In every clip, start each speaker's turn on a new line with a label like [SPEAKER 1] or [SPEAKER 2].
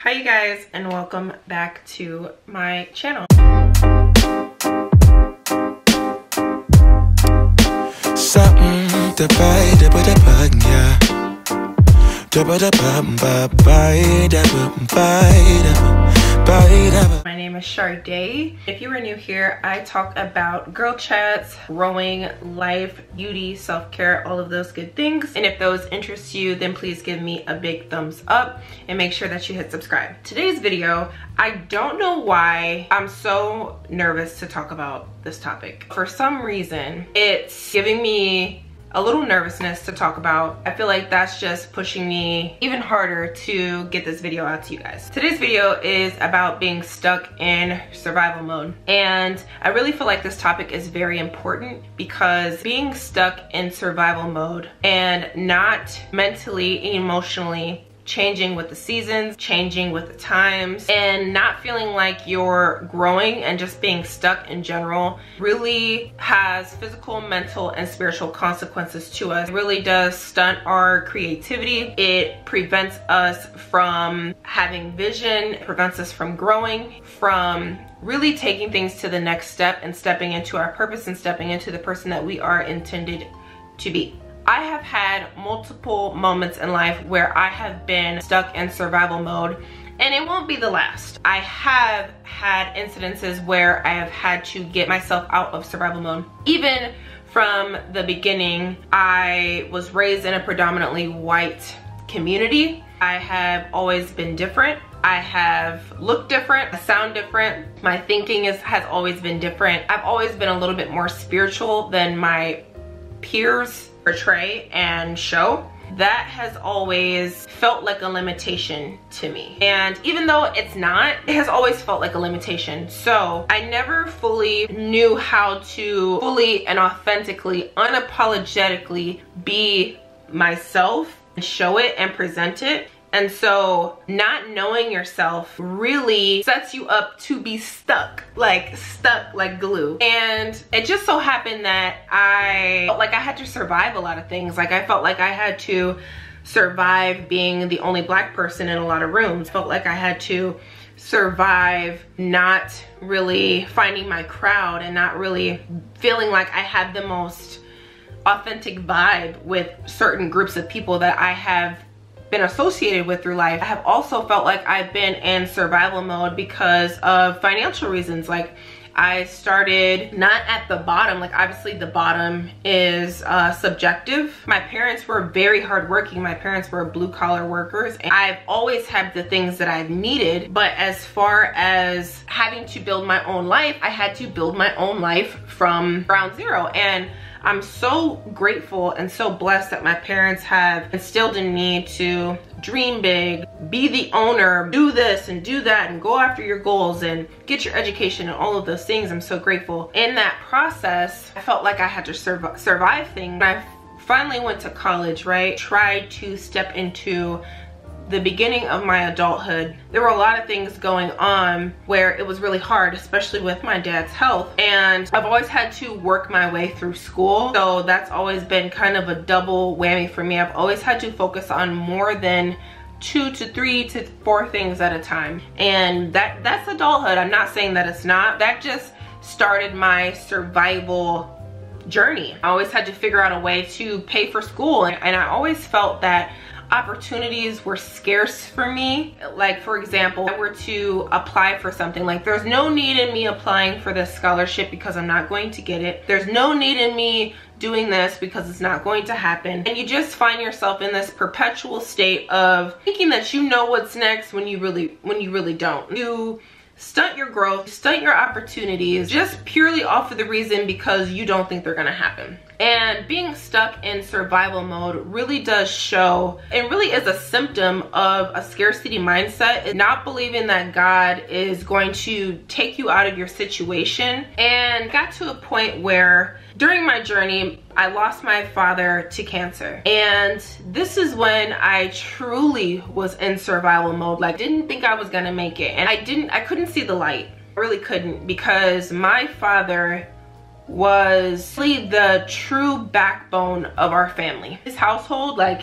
[SPEAKER 1] Hi you guys, and welcome back to my channel. My name is Sharday. If you are new here, I talk about girl chats, growing, life, beauty, self-care, all of those good things. And if those interest you, then please give me a big thumbs up and make sure that you hit subscribe. Today's video, I don't know why I'm so nervous to talk about this topic. For some reason, it's giving me a little nervousness to talk about. I feel like that's just pushing me even harder to get this video out to you guys. Today's video is about being stuck in survival mode. And I really feel like this topic is very important because being stuck in survival mode and not mentally, emotionally changing with the seasons, changing with the times, and not feeling like you're growing and just being stuck in general really has physical, mental, and spiritual consequences to us. It really does stunt our creativity. It prevents us from having vision, it prevents us from growing, from really taking things to the next step and stepping into our purpose and stepping into the person that we are intended to be. I have had multiple moments in life where I have been stuck in survival mode, and it won't be the last. I have had incidences where I have had to get myself out of survival mode. Even from the beginning, I was raised in a predominantly white community. I have always been different. I have looked different, I sound different. My thinking has always been different. I've always been a little bit more spiritual than my peers portray and show. That has always felt like a limitation to me. And even though it's not, it has always felt like a limitation. So I never fully knew how to fully and authentically, unapologetically be myself and show it and present it. And so not knowing yourself really sets you up to be stuck like glue. And it just so happened that I felt like I had to survive a lot of things. Like I felt like I had to survive being the only black person in a lot of rooms. Felt like I had to survive not really finding my crowd and not really feeling like I had the most authentic vibe with certain groups of people that I have been associated with through life. I have also felt like I've been in survival mode because of financial reasons. Like I started not at the bottom, like obviously the bottom is subjective. My parents were very hardworking. My parents were blue collar workers, and I've always had the things that I've needed. But as far as having to build my own life, I had to build my own life from ground zero. And I'm so grateful and so blessed that my parents have instilled in me to dream big, be the owner, do this and do that, and go after your goals and get your education and all of those things. I'm so grateful. In that process, I felt like I had to survive things. When I finally went to college, right, tried to step into the beginning of my adulthood, there were a lot of things going on where it was really hard, especially with my dad's health. And I've always had to work my way through school. So that's always been kind of a double whammy for me. I've always had to focus on more than 2 to 3 to 4 things at a time. And that's adulthood. I'm not saying that it's not. That just started my survival journey. I always had to figure out a way to pay for school. And I always felt that opportunities were scarce for me. Like for example, if I were to apply for something, like there's no need in me applying for this scholarship because I'm not going to get it. There's no need in me doing this because it's not going to happen. And you just find yourself in this perpetual state of thinking that you know what's next when you really don't. You stunt your growth, stunt your opportunities just purely off of the reason because you don't think they're gonna happen. And being stuck in survival mode really does show, and really is a symptom of a scarcity mindset, not believing that God is going to take you out of your situation. And got to a point where during my journey, I lost my father to cancer. And this is when I truly was in survival mode. Like didn't think I was gonna make it. And I couldn't see the light. I really couldn't, because my father was really the true backbone of our family. His household, like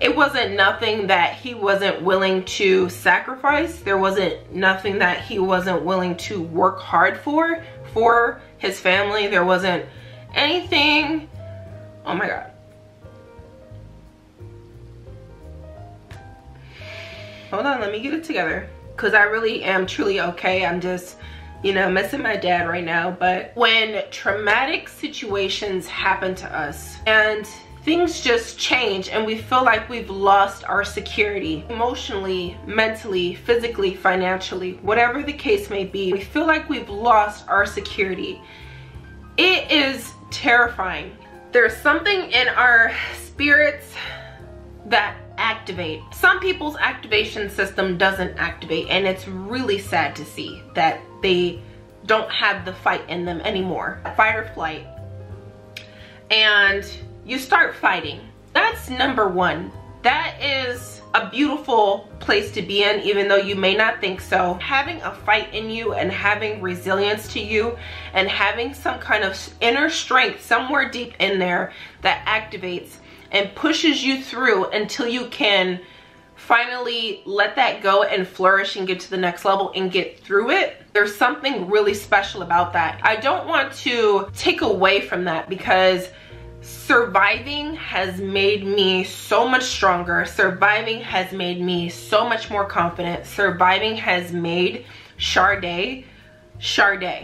[SPEAKER 1] it wasn't nothing that he wasn't willing to sacrifice. There wasn't nothing that he wasn't willing to work hard for his family. There wasn't anything. Oh my God. Hold on, let me get it together, because I really am truly okay. I'm just, you know, missing my dad right now. But when traumatic situations happen to us and things just change and we feel like we've lost our security emotionally, mentally, physically, financially, whatever the case may be, we feel like we've lost our security. It is terrifying. There's something in our spirits that activate. Some people's activation system doesn't activate, and it's really sad to see that they don't have the fight in them anymore. Fight or flight. And you start fighting. That's number one. That is a beautiful place to be in, even though you may not think so. Having a fight in you and having resilience to you and having some kind of inner strength somewhere deep in there that activates and pushes you through until you can finally let that go and flourish and get to the next level and get through it. There's something really special about that. I don't want to take away from that, because surviving has made me so much stronger. Surviving has made me so much more confident. Surviving has made Sharday.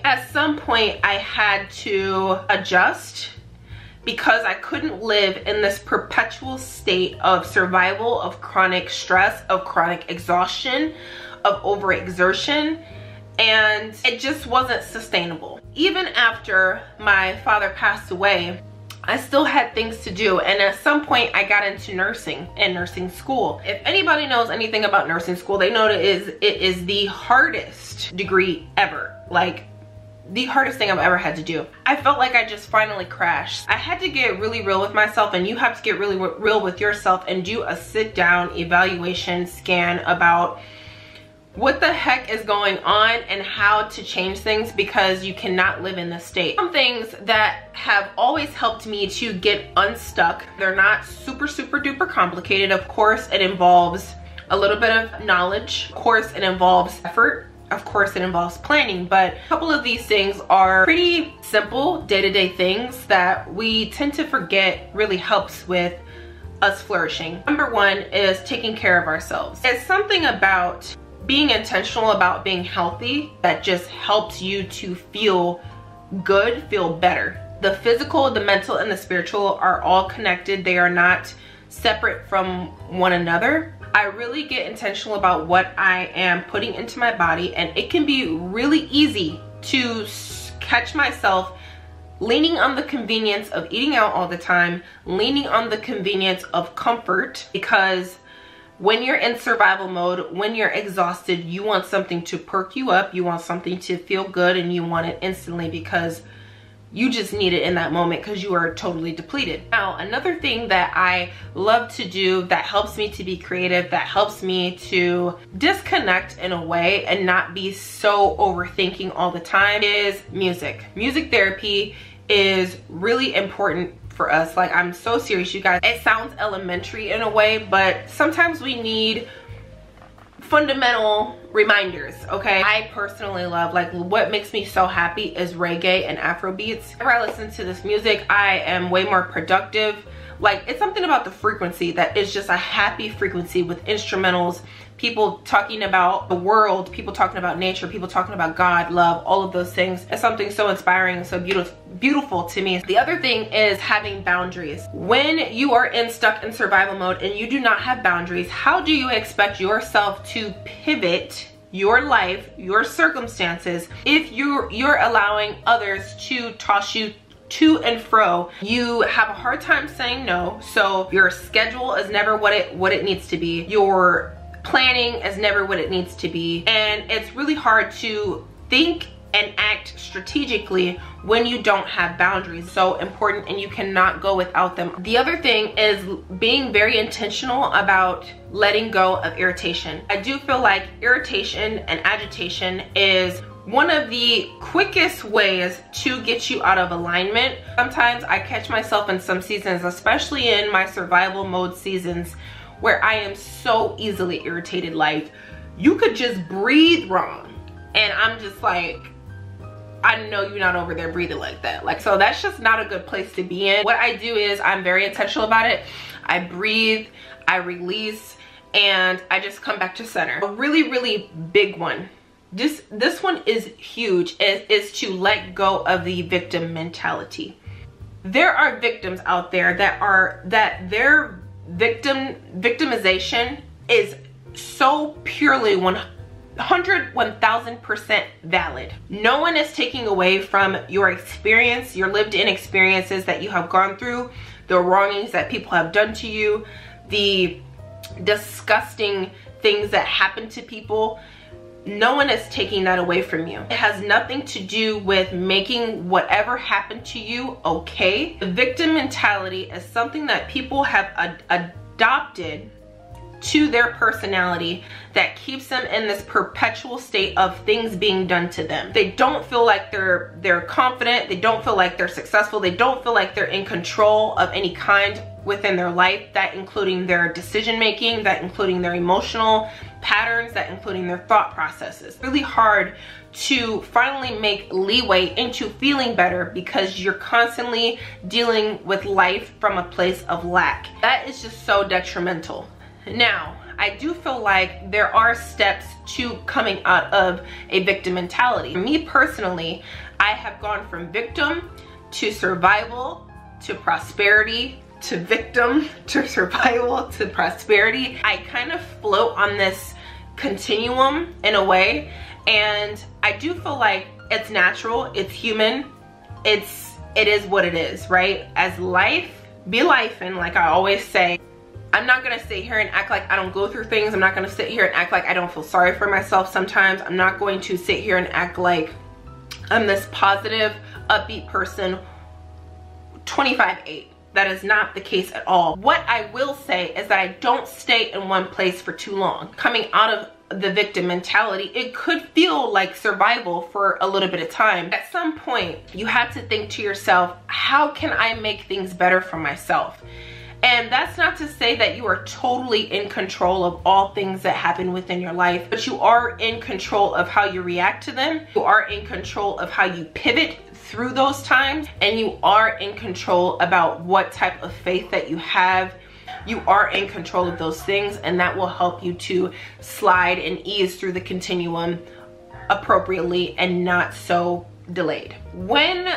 [SPEAKER 1] At some point I had to adjust, because I couldn't live in this perpetual state of survival, of chronic stress, of chronic exhaustion, of overexertion, and it just wasn't sustainable. Even after my father passed away, I still had things to do, and at some point I got into nursing and nursing school. If anybody knows anything about nursing school, they know it is the hardest degree ever. Like, the hardest thing I've ever had to do. I felt like I just finally crashed. I had to get really real with myself, and you have to get really real with yourself and do a sit down evaluation scan about what the heck is going on and how to change things, because you cannot live in this state. Some things that have always helped me to get unstuck, they're not super duper complicated. Of course it involves a little bit of knowledge. Of course it involves effort. Of course it involves planning, but a couple of these things are pretty simple day-to-day things that we tend to forget really helps with us flourishing. Number one is taking care of ourselves. It's something about being intentional about being healthy that just helps you to feel good, feel better. The physical, the mental, and the spiritual are all connected. They are not separate from one another. I really get intentional about what I am putting into my body, and it can be really easy to catch myself leaning on the convenience of eating out all the time, leaning on the convenience of comfort, because when you're in survival mode, when you're exhausted, you want something to perk you up, you want something to feel good, and you want it instantly because you just need it in that moment because you are totally depleted. Now, another thing that I love to do that helps me to be creative, that helps me to disconnect in a way and not be so overthinking all the time, is music. Music therapy is really important for us. Like, I'm so serious, you guys. It sounds elementary in a way, but sometimes we need fundamental reminders, okay? I personally love, like, what makes me so happy is reggae and Afro beats. Whenever I listen to this music, I am way more productive. Like, it's something about the frequency that is just a happy frequency with instrumentals, people talking about the world, people talking about nature, people talking about God, love, all of those things. It's something so inspiring and so beautiful to me. The other thing is having boundaries. When you are stuck in survival mode and you do not have boundaries, how do you expect yourself to pivot your life, your circumstances, if you're allowing others to toss you to and fro? You have a hard time saying no, so your schedule is never what it needs to be. Your planning is never what it needs to be, and it's really hard to think and act strategically when you don't have boundaries. So important, and you cannot go without them. The other thing is being very intentional about letting go of irritation. I do feel like irritation and agitation is one of the quickest ways to get you out of alignment. Sometimes I catch myself in some seasons, especially in my survival mode seasons, where I am so easily irritated. Like, you could just breathe wrong and I'm just like, I know you're not over there breathing like that. Like, so that's just not a good place to be in. What I do is I'm very intentional about it. I breathe, I release, and I just come back to center. A really, really big one. This one is huge, is to let go of the victim mentality. There are victims out there that their victimization is so purely 1000% valid. No one is taking away from your experience, your lived in experiences that you have gone through, the wrongings that people have done to you, the disgusting things that happen to people. No one is taking that away from you. It has nothing to do with making whatever happened to you okay. The victim mentality is something that people have adopted to their personality that keeps them in this perpetual state of things being done to them. They don't feel like they're confident, they don't feel like they're successful, they don't feel like they're in control of any kind within their life, that including their decision making, that including their emotional patterns, that including their thought processes. It's really hard to finally make leeway into feeling better because you're constantly dealing with life from a place of lack. That is just so detrimental. Now, I do feel like there are steps to coming out of a victim mentality. For me personally, I have gone from victim to survival to prosperity to victim to survival to prosperity. I kind of float on this continuum in a way, and I do feel like it's natural, it's human, it is what it is, right? As life be life, and like I always say, I'm not gonna sit here and act like I don't go through things. I'm not gonna sit here and act like I don't feel sorry for myself sometimes. I'm not going to sit here and act like I'm this positive, upbeat person 25/8. That is not the case at all. What I will say is that I don't stay in one place for too long. Coming out of the victim mentality, it could feel like survival for a little bit of time. At some point, you have to think to yourself, how can I make things better for myself? And that's not to say that you are totally in control of all things that happen within your life, but you are in control of how you react to them. You are in control of how you pivot through those times, and you are in control about what type of faith that you have. You are in control of those things, and that will help you to slide and ease through the continuum appropriately and not so delayed. When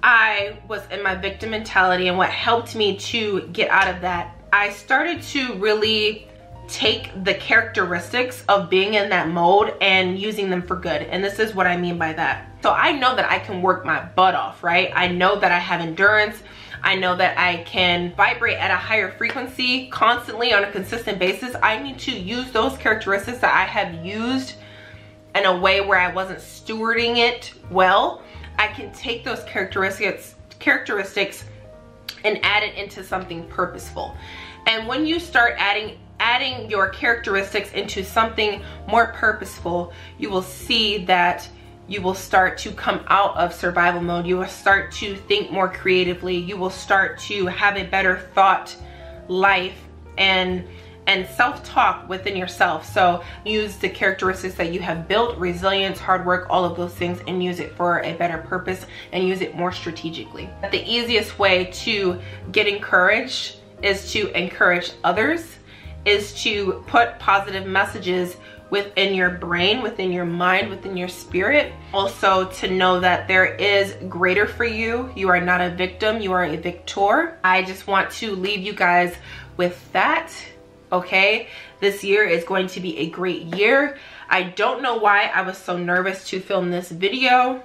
[SPEAKER 1] I was in my victim mentality, and what helped me to get out of that, I started to really take the characteristics of being in that mode and using them for good. And this is what I mean by that. So I know that I can work my butt off, right? I know that I have endurance. I know that I can vibrate at a higher frequency constantly on a consistent basis. I need to use those characteristics that I have used in a way where I wasn't stewarding it well. I can take those characteristics and add it into something purposeful. And when you start adding your characteristics into something more purposeful, you will see that you will start to come out of survival mode. You will start to think more creatively. You will start to have a better thought life and self-talk within yourself. So use the characteristics that you have built, resilience, hard work, all of those things, and use it for a better purpose and use it more strategically. The easiest way to get encouraged is to encourage others, is to put positive messages within your brain, within your mind, within your spirit. Also to know that there is greater for you. You are not a victim, you are a victor. I just want to leave you guys with that. Okay, this year is going to be a great year. I don't know why I was so nervous to film this video,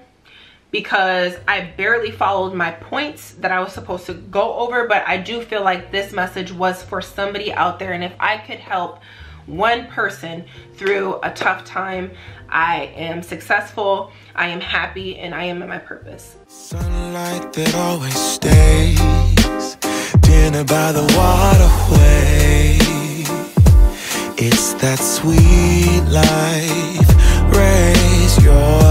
[SPEAKER 1] because I barely followed my points that I was supposed to go over, but I do feel like this message was for somebody out there, and if I could help one person through a tough time, I am successful, I am happy, and I am in my purpose.
[SPEAKER 2] Sunlight that always stays, dinner by the waterway. It's that sweet life, raise your